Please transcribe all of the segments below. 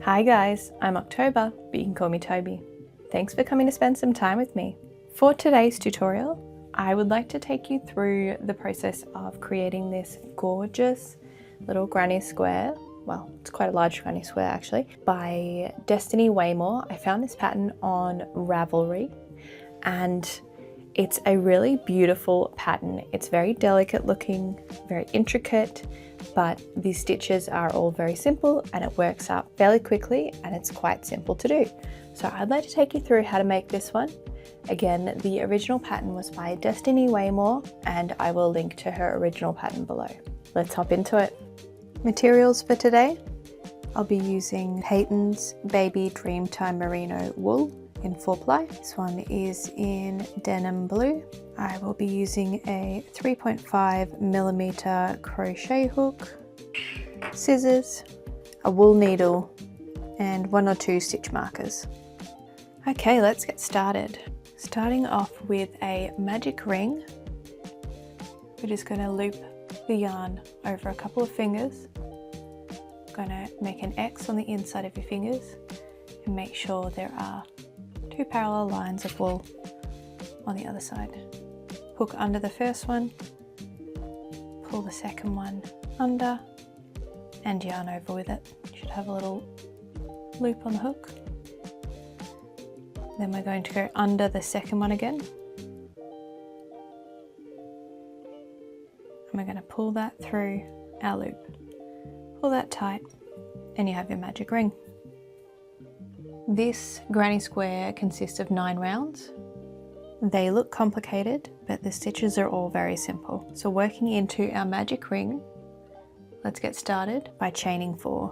Hi guys, I'm October, but you can call me Toby. Thanks for coming to spend some time with me. For today's tutorial, I would like to take you through the process of creating this gorgeous little granny square. Well, it's quite a large granny square actually, by Destiny Waymore. I found this pattern on Ravelry and it's a really beautiful pattern. It's very delicate looking, very intricate, but these stitches are all very simple and it works out fairly quickly and it's quite simple to do. So I'd like to take you through how to make this one. Again, the original pattern was by Destiny Waymore and I will link to her original pattern below. Let's hop into it. Materials for today, I'll be using Peyton's Baby Dreamtime Merino wool in 4-ply. This one is in denim blue. I will be using a 3.5mm crochet hook, scissors, a wool needle, and 1 or 2 stitch markers. Okay, let's get started. Starting off with a magic ring, we're just going to loop the yarn over a couple of fingers. I'm going to make an X on the inside of your fingers and make sure there are 2 parallel lines of wool on the other side. Hook under the first one, pull the second one under, and yarn over with it. You should have a little loop on the hook. Then we're going to go under the second one again. And we're going to pull that through our loop. Pull that tight, and you have your magic ring. This granny square consists of 9 rounds. They look complicated, but the stitches are all very simple. So working into our magic ring, let's get started by chaining 4.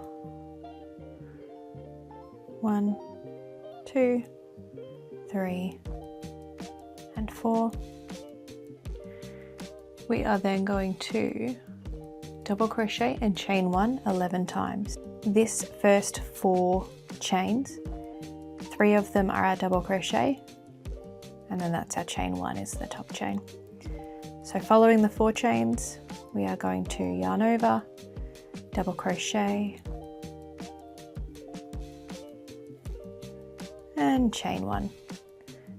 1, 2, 3, and 4. We are then going to double crochet and chain 1 11 times. This first 4 chains, 3 of them are our double crochet, and then that's our chain 1 is the top chain. So following the 4 chains, we are going to yarn over, double crochet, and chain 1.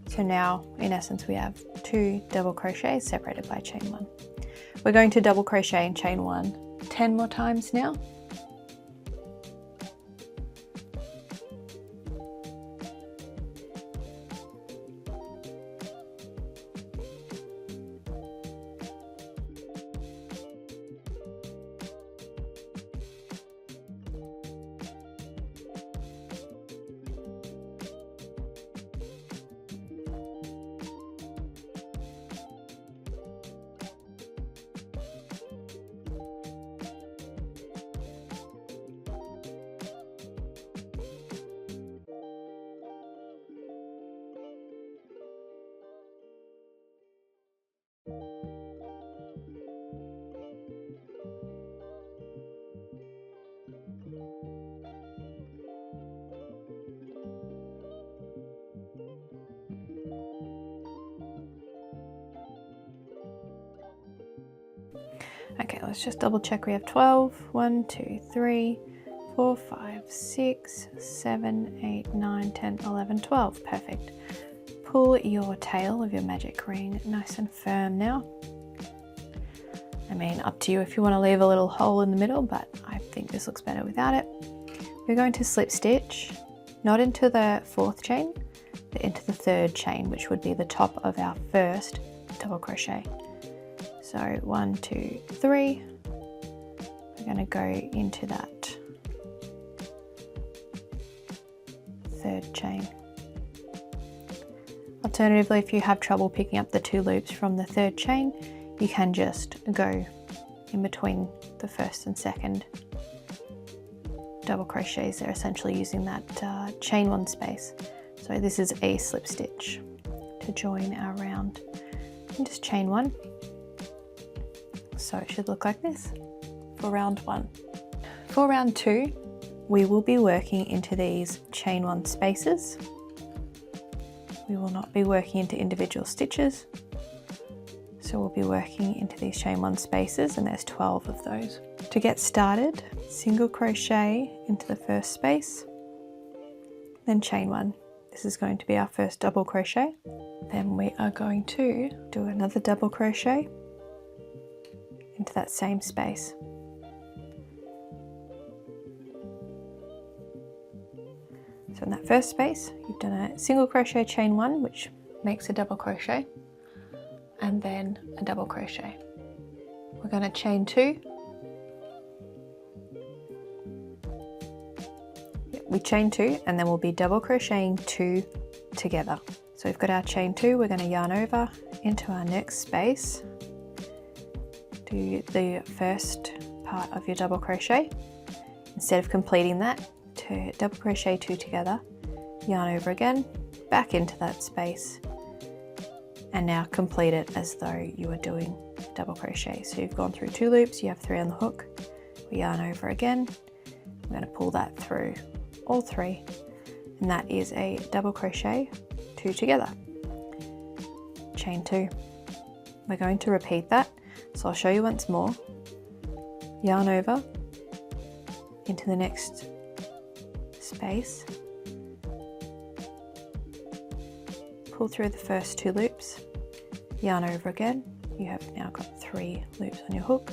So now, in essence, we have 2 double crochets separated by chain 1. We're going to double crochet and chain 1 10 more times now. Okay, let's just double check we have 12. 1, 2, 3, 4, 5, 6, 7, 8, 9, 10, 11, 12. Perfect. Pull your tail of your magic ring nice and firm now. I mean, up to you if you want to leave a little hole in the middle, but I think this looks better without it. We're going to slip stitch, not into the 4th chain, but into the 3rd chain, which would be the top of our first double crochet. So 1, 2, 3, we're going to go into that 3rd chain. Alternatively, if you have trouble picking up the 2 loops from the 3rd chain, you can just go in between the 1st and 2nd double crochets. They're essentially using that chain 1 space. So this is a slip stitch to join our round. And just chain 1. So it should look like this for round 1. For round 2, we will be working into these chain 1 spaces. We will not be working into individual stitches. So we'll be working into these chain 1 spaces, and there's 12 of those. To get started, single crochet into the first space, then chain 1. This is going to be our first double crochet. Then we are going to do another double crochet into that same space. So in that first space, you've done a single crochet, chain 1, which makes a double crochet, and then a double crochet. We're going to chain 2. We chain 2 and then we'll be double crocheting 2 together. So we've got our chain 2, we're going to yarn over into our next space, do the first part of your double crochet. Instead of completing that, to double crochet 2 together, yarn over again, back into that space, and now complete it as though you were doing double crochet. So you've gone through 2 loops, you have 3 on the hook, we yarn over again, we're going to pull that through all 3, and that is a double crochet 2 together, chain 2. We're going to repeat that, so I'll show you once more. Yarn over into the next space, pull through the first 2 loops, yarn over again. You have now got 3 loops on your hook,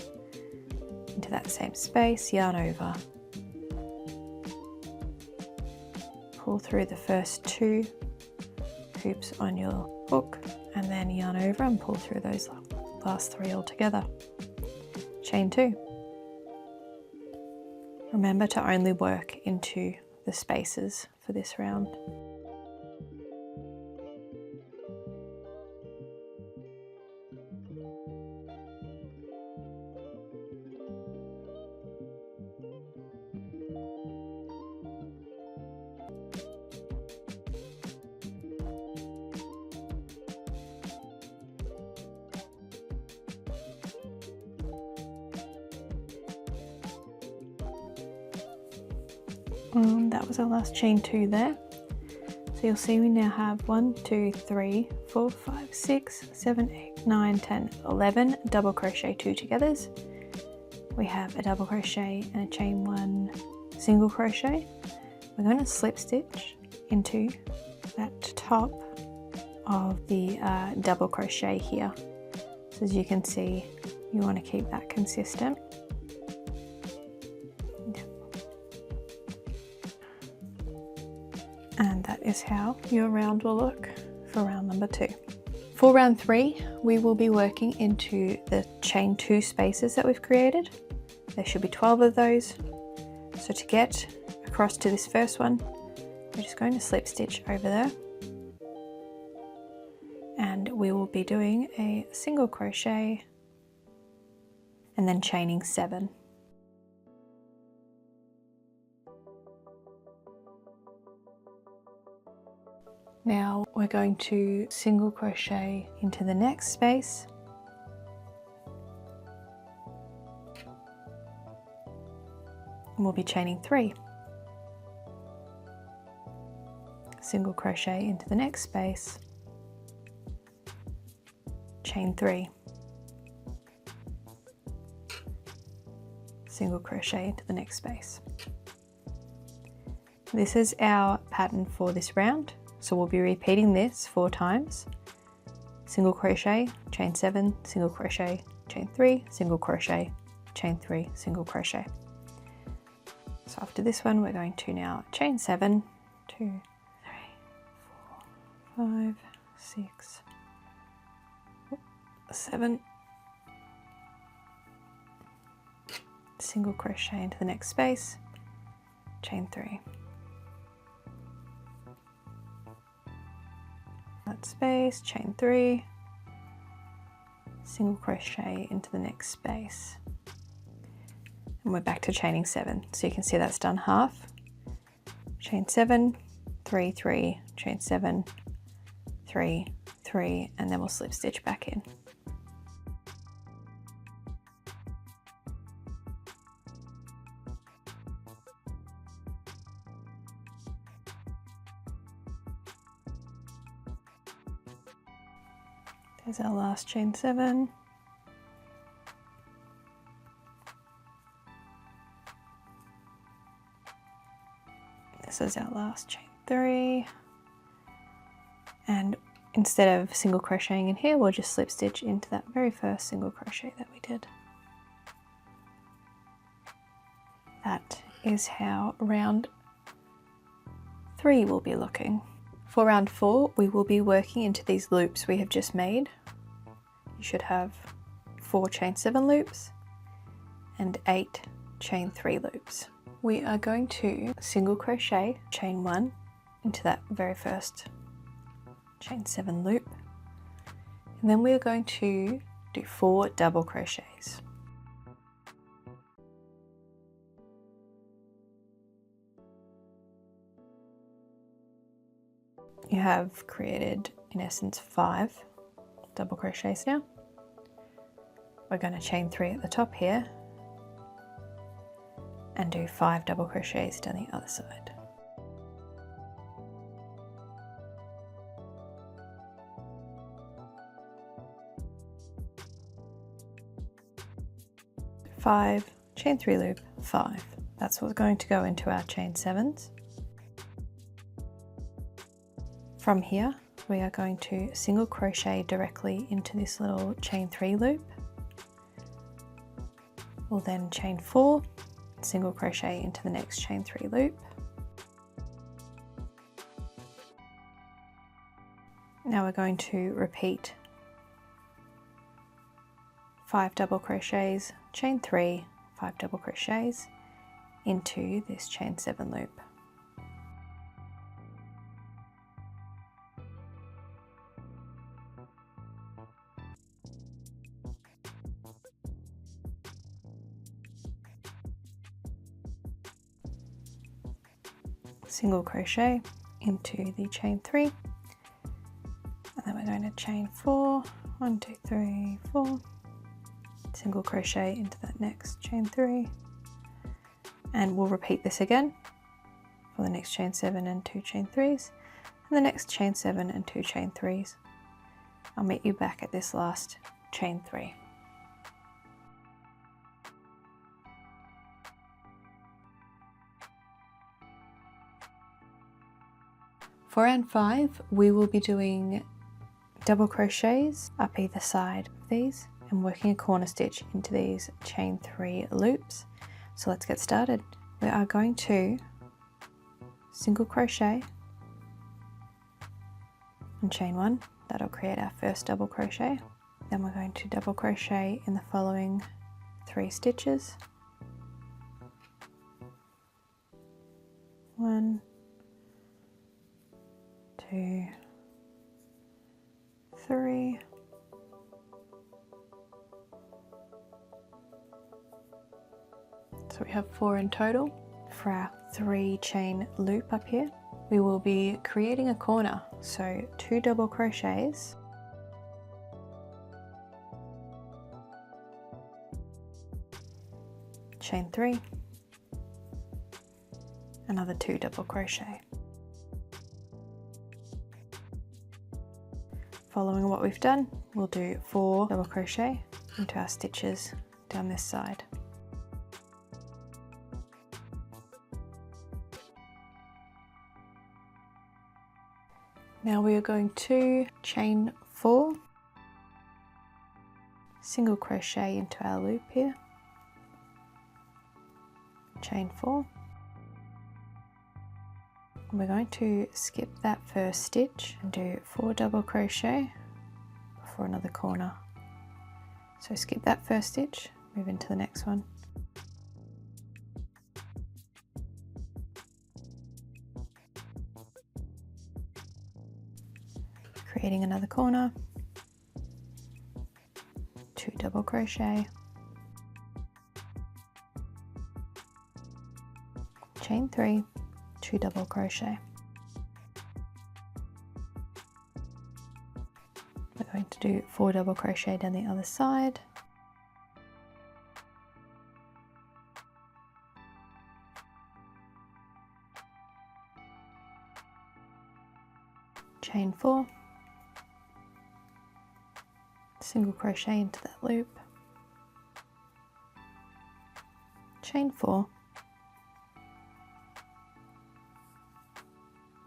into that same space, yarn over, pull through the first 2 hoops on your hook, and then yarn over and pull through those last 3 all together, chain 2. Remember to only work into the spaces for this round. That was our last chain 2 there. So you'll see we now have 1, 2, 3, 4, 5, 6, 7, 8, 9, 10, 11 double crochet 2 togethers. We have a double crochet and a chain 1 single crochet. We're going to slip stitch into that top of the double crochet here. So as you can see, you want to keep that consistent. And that is how your round will look for round number 2. For round 3, we will be working into the chain 2 spaces that we've created. There should be 12 of those. So to get across to this first one, we're just going to slip stitch over there. And we will be doing a single crochet and then chaining 7. Now we're going to single crochet into the next space, and we'll be chaining 3. Single crochet into the next space, chain 3, single crochet into the next space. This is our pattern for this round. So we'll be repeating this 4 times. Single crochet, chain 7, single crochet, chain 3, single crochet, chain 3, single crochet. So after this one, we're going to now chain 7, 2, 3, 4, 5, 6, 7, single crochet into the next space, chain 3. That space, chain 3, single crochet into the next space, and we're back to chaining 7. So you can see that's done half. Chain 7, 3, 3, chain 7, 3, 3, and then we'll slip stitch back in. There's our last chain 7. This is our last chain 3, and instead of single crocheting in here, we'll just slip stitch into that very first single crochet that we did. That is how round 3 will be looking. For round 4, we will be working into these loops we have just made. You should have 4 chain 7 loops and 8 chain 3 loops. We are going to single crochet chain 1 into that very first chain 7 loop, and then we are going to do 4 double crochets. You have created in essence 5 double crochets now. We're going to chain 3 at the top here and do 5 double crochets down the other side. Five, chain 3 loop, 5. That's what's going to go into our chain 7s. From here, we are going to single crochet directly into this little chain 3 loop. We'll then chain 4, single crochet into the next chain 3 loop. Now we're going to repeat 5 double crochets, chain 3, 5 double crochets into this chain 7 loop. Single crochet into the chain 3, and then we're going to chain 4, 1, 2, 3, 4, single crochet into that next chain 3, and we'll repeat this again for the next chain 7 and 2 chain 3s, and the next chain 7 and 2 chain 3s. I'll meet you back at this last chain 3. For round 5, we will be doing double crochets up either side of these and working a corner stitch into these chain 3 loops. So let's get started. We are going to single crochet and chain 1. That'll create our first double crochet. Then we're going to double crochet in the following 3 stitches. 1, 2, 3, so we have 4 in total. For our 3 chain loop up here, we will be creating a corner, so 2 double crochets, chain 3, another 2 double crochet. Following what we've done, we'll do 4 double crochet into our stitches down this side. Now we are going to chain 4, single crochet into our loop here, chain 4. We're going to skip that first stitch and do 4 double crochet before another corner. So skip that first stitch, move into the next one. Creating another corner, 2 double crochet, chain 3, 2 double crochet. We're going to do 4 double crochet down the other side. Chain 4, single crochet into that loop, chain 4,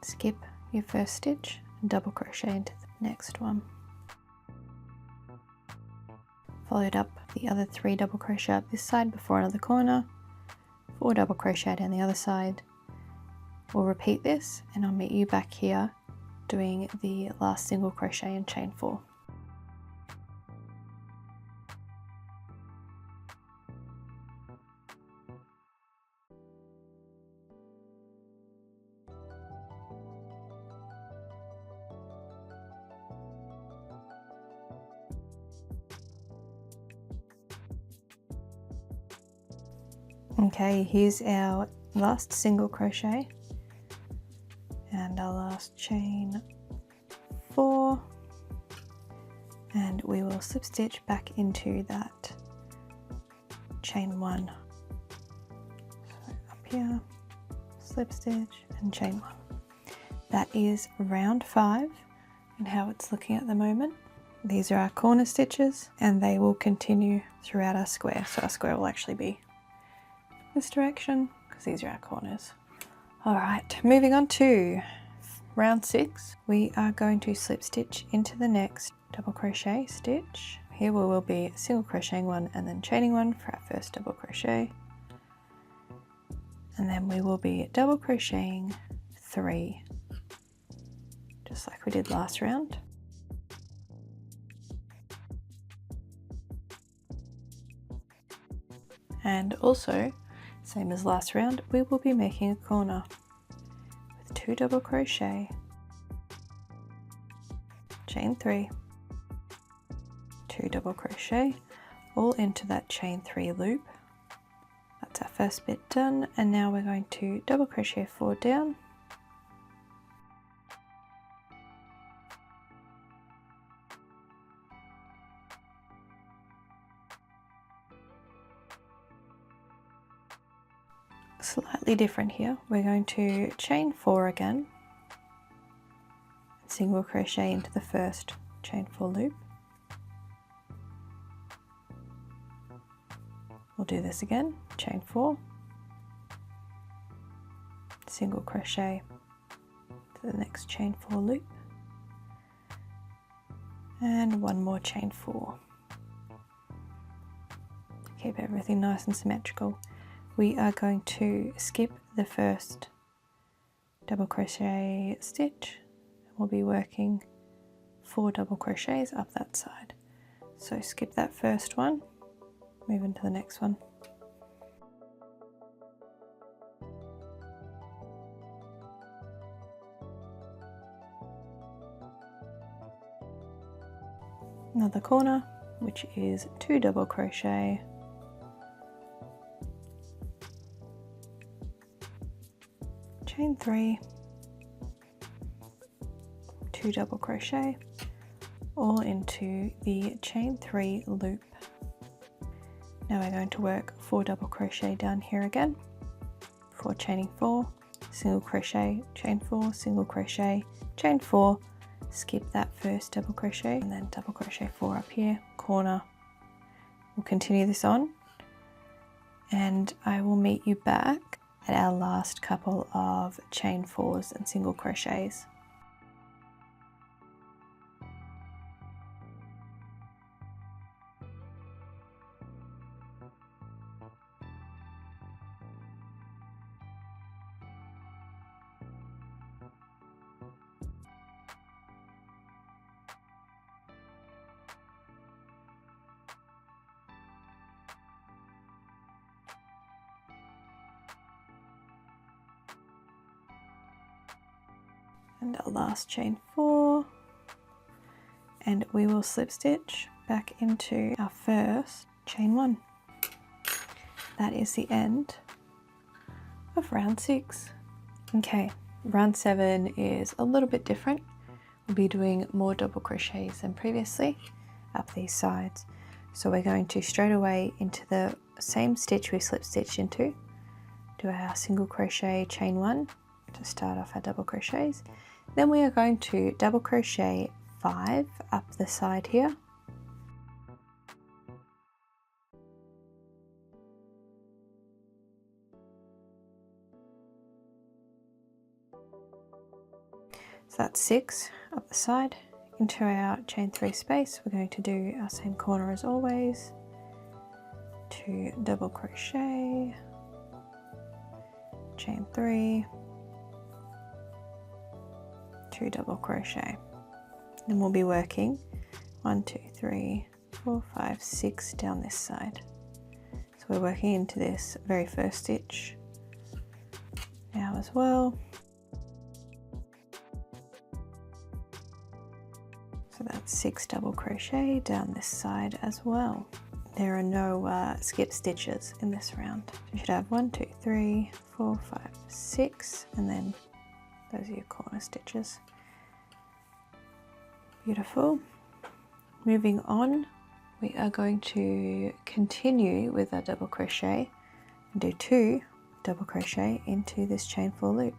skip your first stitch and double crochet into the next one. Followed up the other 3 double crochet up this side before another corner, 4 double crochet down the other side. We'll repeat this and I'll meet you back here doing the last single crochet and chain 4. Okay, here's our last single crochet and our last chain 4, and we will slip stitch back into that chain 1. So up here, slip stitch and chain 1. That is round 5 and how it's looking at the moment. These are our corner stitches and they will continue throughout our square. So our square will actually be this direction because these are our corners. All right, moving on to round 6. We are going to slip stitch into the next double crochet stitch. Here we will be single crocheting 1 and then chaining 1 for our first double crochet. And then we will be double crocheting 3, just like we did last round. And also, same as last round, we will be making a corner with 2 double crochet, chain 3, 2 double crochet, all into that chain 3 loop. That's our first bit done, and now we're going to double crochet 4 down, slightly different here. We're going to chain 4 again, single crochet into the first chain 4 loop. We'll do this again, chain 4, single crochet to the next chain 4 loop, and one more chain 4. To keep everything nice and symmetrical, we are going to skip the first double crochet stitch. We'll be working 4 double crochets up that side. So skip that first one, move into the next one. Another corner, which is 2 double crochet, chain 3, 2 double crochet, all into the chain 3 loop. Now we're going to work 4 double crochet down here again, before chaining 4, single crochet, chain 4, single crochet, chain 4, skip that first double crochet, and then double crochet 4 up here, corner. We'll continue this on, and I will meet you back at our last couple of chain 4s and single crochets. And our last chain 4, and we will slip stitch back into our first chain 1. That is the end of round 6. Okay, round 7 is a little bit different. We'll be doing more double crochets than previously up these sides. So we're going to straight away into the same stitch we slip stitched into, do our single crochet chain 1 to start off our double crochets. Then we are going to double crochet 5 up the side here, So that's 6 up the side. Into our chain 3 space, we're going to do our same corner as always. 2 double crochet, chain 3, 2 double crochet. Then we'll be working 1, 2, 3, 4, 5, 6 down this side. So we're working into this very first stitch now as well. So that's 6 double crochet down this side as well. There are no skip stitches in this round. You should have 1, 2, 3, 4, 5, 6, and then those are your corner stitches. Beautiful. Moving on, we are going to continue with our double crochet and do 2 double crochet into this chain 4 loop.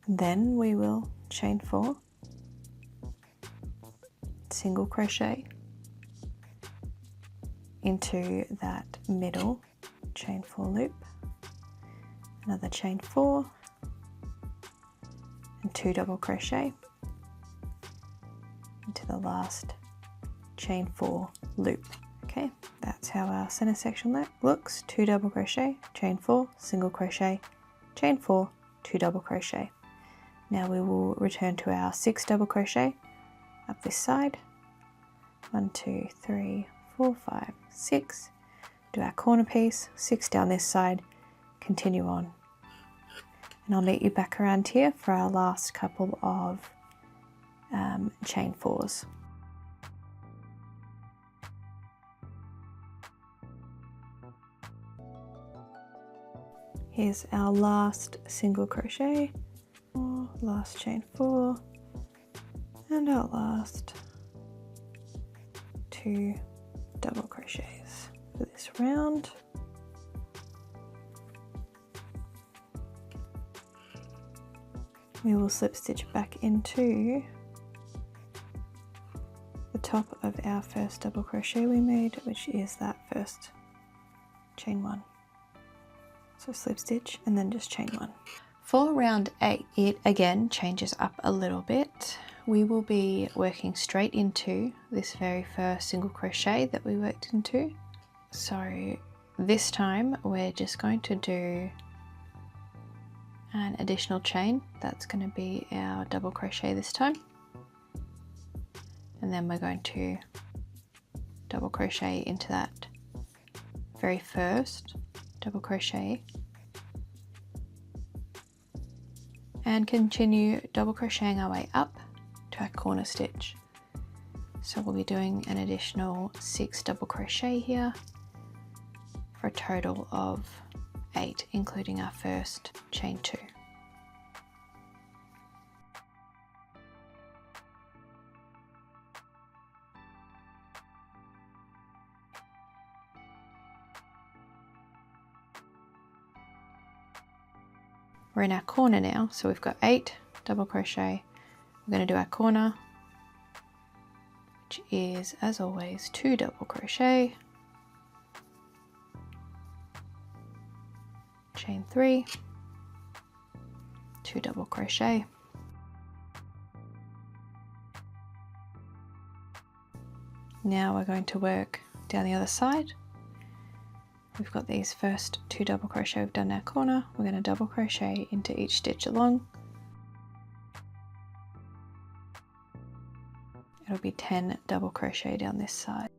Then we will chain 4, single crochet into that middle chain 4 loop, another chain 4 and 2 double crochet into the last chain 4 loop. Okay, that's how our center section looks. 2 double crochet, chain 4, single crochet, chain 4, 2 double crochet. Now we will return to our 6 double crochet up this side. 1, 2, 3, 4, 5, 6. Do our corner piece, 6 down this side, continue on. And I'll meet you back around here for our last couple of chain 4s. Here's our last single crochet, last chain 4, and our last 2 double crochets for this round. We will slip stitch back into the top of our first double crochet we made, which is that first chain 1. So slip stitch and then just chain 1. For round 8, it again changes up a little bit. We will be working straight into this very first single crochet that we worked into. So this time we're just going to do an additional chain. That's going to be our double crochet this time. And then we're going to double crochet into that very first double crochet and continue double crocheting our way up to our corner stitch. So we'll be doing an additional 6 double crochet here for a total of 8, including our first chain 2. We're in our corner now, so we've got 8 double crochet. We're going to do our corner, which is, as always, 2 double crochet, chain 3, 2 double crochet, now we're going to work down the other side. We've got these first 2 double crochet we've done in our corner. We're going to double crochet into each stitch along. It'll be 10 double crochet down this side.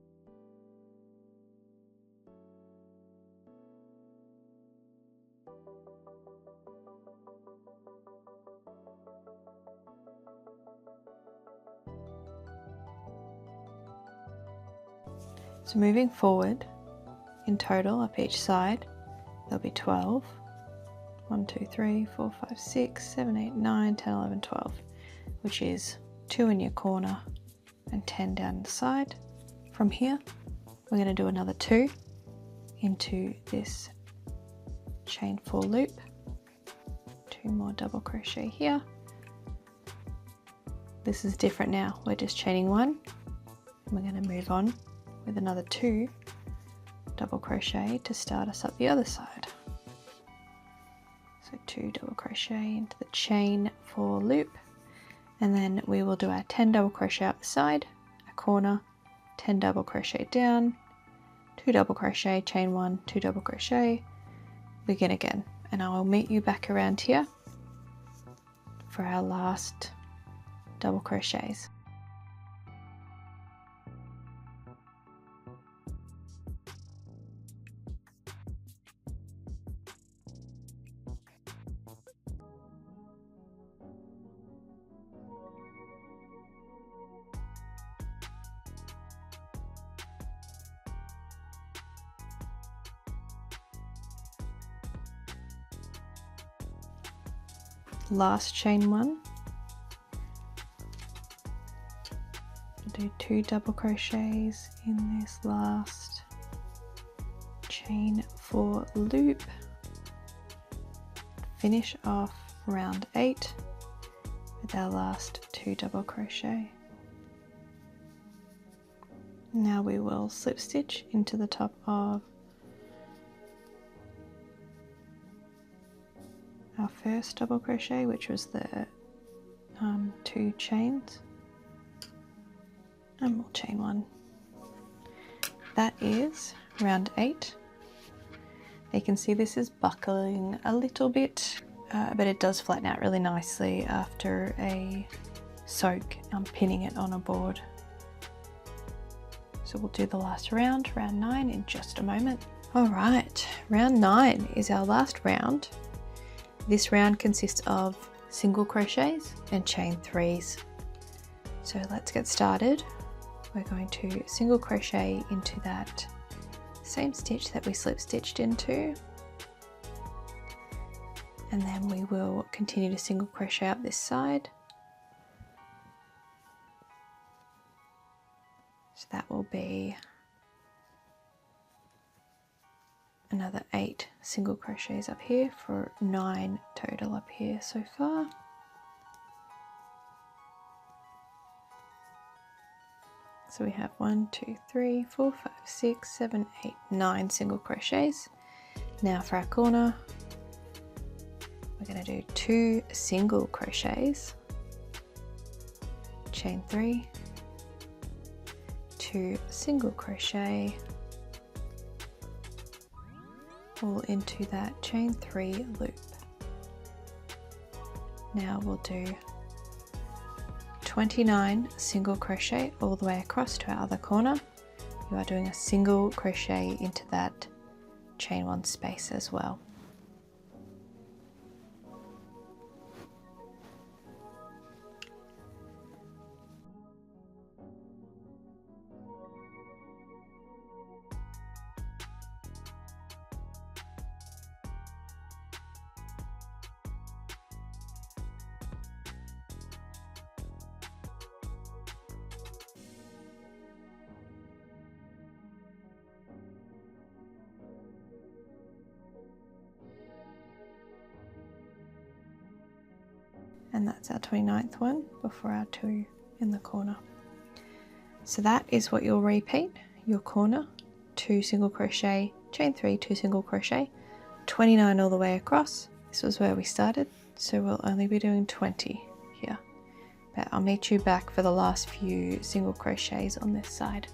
So moving forward, in total up each side there'll be 12. 1, 2, 3, 4, 5, 6, 7, 8, 9, 10, 11, 12, which is 2 in your corner and 10 down the side. From here we're going to do another 2 into this chain 4 loop, 2 more double crochet here, this is different now. We're just chaining 1. We're going to move on with another 2 double crochet to start us up the other side. So 2 double crochet into the chain 4 loop, and then we will do our 10 double crochet up the side, a corner, 10 double crochet down, 2 double crochet, chain 1, 2 double crochet, begin again, and I will meet you back around here for our last double crochets. Last chain 1, do 2 double crochets in this last chain 4 loop, finish off round 8 with our last 2 double crochet. Now we will slip stitch into the top of our first double crochet, which was the 2 chains, and we'll chain 1. That is round 8. You can see this is buckling a little bit, but it does flatten out really nicely after a soak. I'm pinning it on a board. So we'll do the last round, round 9, in just a moment. All right, round 9 is our last round. This round consists of single crochets and chain 3s. So let's get started. We're going to single crochet into that same stitch that we slip stitched into, and then we will continue to single crochet up this side. So that will be another 8 single crochets up here for 9 total up here so far. So we have 1, 2, 3, 4, 5, 6, 7, 8, 9 single crochets. Now for our corner, we're going to do 2 single crochets, chain 3, 2 single crochet, all into that chain 3 loop. Now we'll do 29 single crochet all the way across to our other corner. You are doing a single crochet into that chain 1 space as well. And that's our 29th one before our 2 in the corner. So that is what you'll repeat: your corner, 2 single crochet, chain 3, 2 single crochet, 29 all the way across. This was where we started, so we'll only be doing 20 here. But I'll meet you back for the last few single crochets on this side.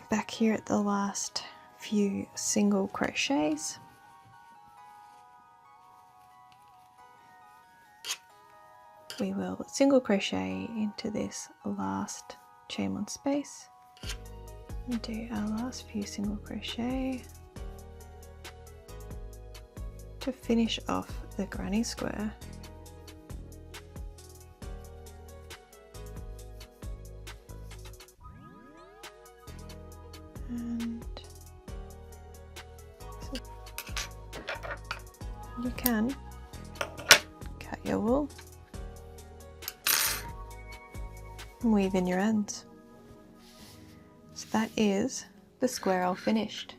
Back here at the last few single crochets. We will single crochet into this last chain 1 space and do our last few single crochet to finish off the granny square. And so you can cut your wool and weave in your ends. So that is the square all finished.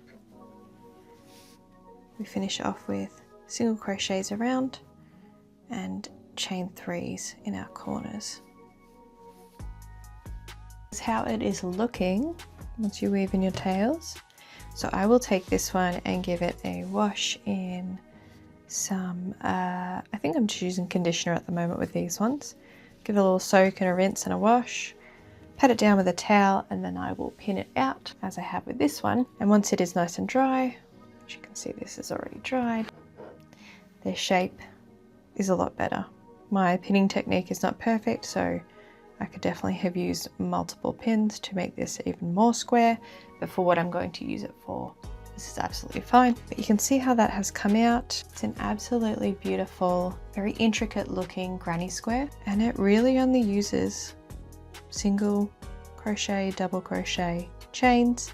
we finish off with single crochets around and chain 3s in our corners. This is how it is looking once you weave in your tails. So I will take this one and give it a wash in some, I think I'm just using conditioner at the moment with these ones. Give it a little soak and a rinse and a wash. Pat it down with a towel and then I will pin it out as I have with this one. And once it is nice and dry, as you can see this is already dried, their shape is a lot better. My pinning technique is not perfect, so I could definitely have used multiple pins to make this even more square, but for what I'm going to use it for, this is absolutely fine. But you can see how that has come out. It's an absolutely beautiful, very intricate looking granny square, and it really only uses single crochet, double crochet, chains,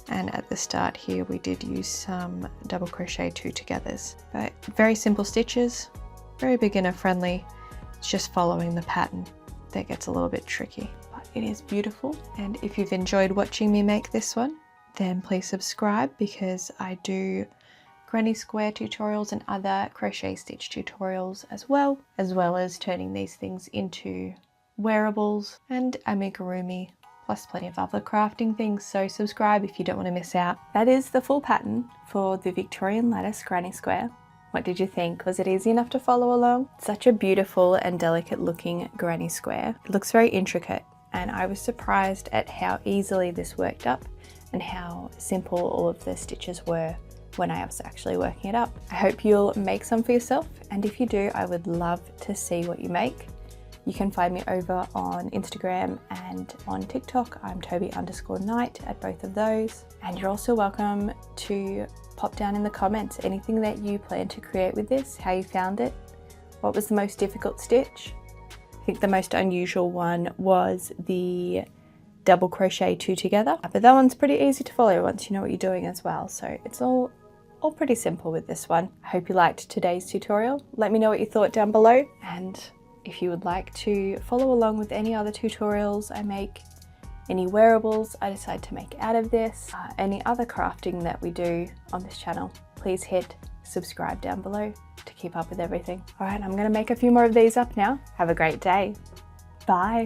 and at the start here we did use some double crochet 2-togethers. But very simple stitches, very beginner friendly. It's just following the pattern that gets a little bit tricky, but it is beautiful. And if you've enjoyed watching me make this one, then please subscribe, because I do granny square tutorials and other crochet stitch tutorials as well as turning these things into wearables and amigurumi, plus plenty of other crafting things. So subscribe if you don't want to miss out. That is the full pattern for the Victorian Lattice Granny Square. What did you think? Was it easy enough to follow along? Such a beautiful and delicate looking granny square. It looks very intricate, and I was surprised at how easily this worked up and how simple all of the stitches were when I was actually working it up. I hope you'll make some for yourself, and if you do, I would love to see what you make. You can find me over on Instagram and on TikTok. I'm Toby_Knight at both of those. And you're also welcome to pop down in the comments anything that you plan to create with this, how you found it, what was the most difficult stitch. I think the most unusual one was the double crochet 2-together, but that one's pretty easy to follow once you know what you're doing as well. So it's all pretty simple with this one. I hope you liked today's tutorial. Let me know what you thought down below, and if you would like to follow along with any other tutorials I make, any wearables I decide to make out of this, any other crafting that we do on this channel, please hit subscribe down below to keep up with everything. All right, I'm gonna make a few more of these up now. Have a great day. Bye.